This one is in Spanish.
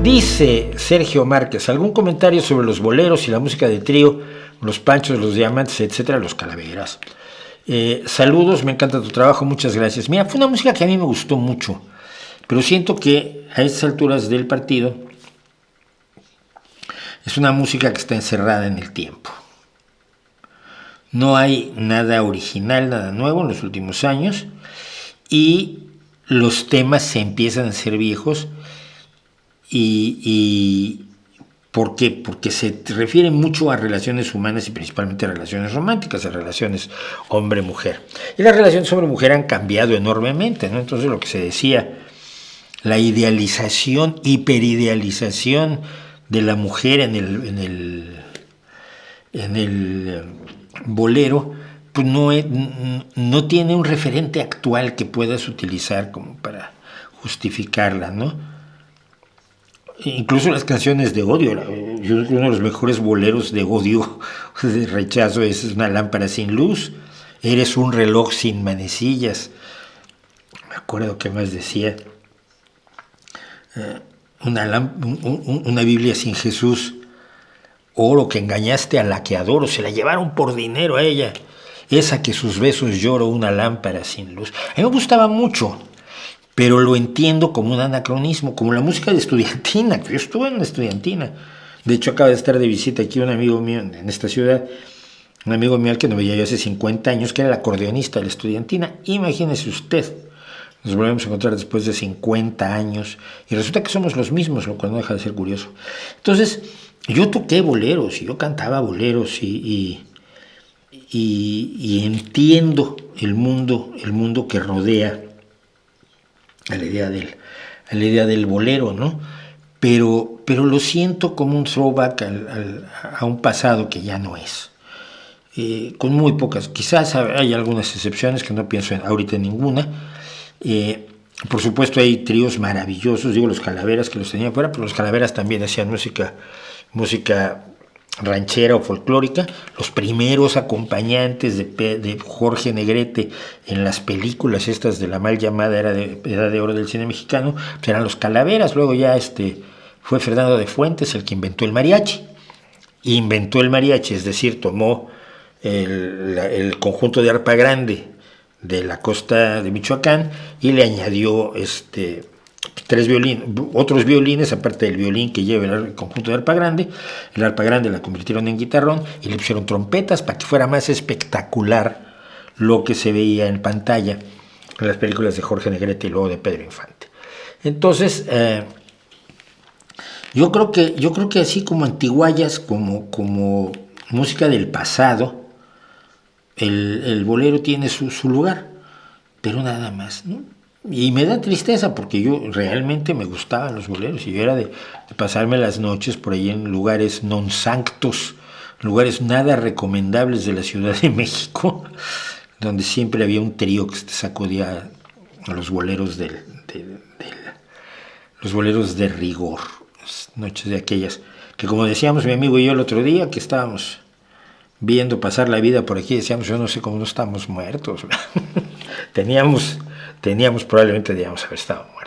Dice Sergio Márquez, ¿algún comentario sobre los boleros y la música de trío, los Panchos, los Diamantes, etcétera, los Calaveras? Saludos, me encanta tu trabajo, muchas gracias. Mira, fue una música que a mí me gustó mucho, pero siento que a estas alturas del partido es una música que está encerrada en el tiempo. No hay nada original, nada nuevo en los últimos años, y los temas se empiezan a ser viejos. ¿Y por qué? Porque se refiere mucho a relaciones humanas y principalmente a relaciones románticas, a relaciones hombre-mujer. Y las relaciones hombre-mujer han cambiado enormemente, ¿no? Entonces lo que se decía, la idealización, hiperidealización de la mujer en el bolero, pues no tiene un referente actual que puedas utilizar como para justificarla, ¿no? Incluso las canciones de odio, yo creo que uno de los mejores boleros de odio, de rechazo, es Una lámpara sin luz, Eres un reloj sin manecillas. Me acuerdo que más decía, una Biblia sin Jesús, oro que engañaste a la que adoro, se la llevaron por dinero a ella, esa que sus besos lloro, una lámpara sin luz. A mí me gustaba mucho, pero lo entiendo como un anacronismo, como la música de estudiantina, que yo estuve en una estudiantina. De hecho, acaba de estar de visita aquí un amigo mío en esta ciudad, un amigo mío al que no veía yo hace 50 años, que era el acordeonista de la estudiantina. Imagínese usted, nos volvemos a encontrar después de 50 años, y resulta que somos los mismos, lo cual no deja de ser curioso. Entonces, yo toqué boleros, y yo cantaba boleros, y entiendo el mundo que rodea a la idea del bolero, ¿no? Pero lo siento como un throwback a un pasado que ya no es. Con muy pocas, quizás hay algunas excepciones que no pienso ahorita en ninguna. Por supuesto hay tríos maravillosos, digo los Calaveras que los tenían fuera, pero los Calaveras también hacían música ranchera o folclórica. Los primeros acompañantes de Jorge Negrete en las películas estas de la mal llamada Edad de Oro del cine mexicano, pues eran los Calaveras. Luego ya fue Fernando de Fuentes el que inventó el mariachi. Es decir, tomó el conjunto de arpa grande de la costa de Michoacán y le añadió otros violines, aparte del violín que lleva el conjunto de arpa grande. El arpa grande la convirtieron en guitarrón y le pusieron trompetas para que fuera más espectacular lo que se veía en pantalla en las películas de Jorge Negrete y luego de Pedro Infante. Entonces, yo creo que así como antiguallas, como música del pasado, el bolero tiene su lugar, pero nada más, ¿no? Y me da tristeza porque yo realmente me gustaban los boleros y yo era de pasarme las noches por ahí en lugares non sanctos, lugares nada recomendables de la Ciudad de México, donde siempre había un trío que te sacudía a los boleros los boleros de rigor, noches de aquellas que, como decíamos mi amigo y yo el otro día, que estábamos viendo pasar la vida por aquí, decíamos, yo no sé cómo no estamos muertos. teníamos probablemente debíamos haber estado muertos.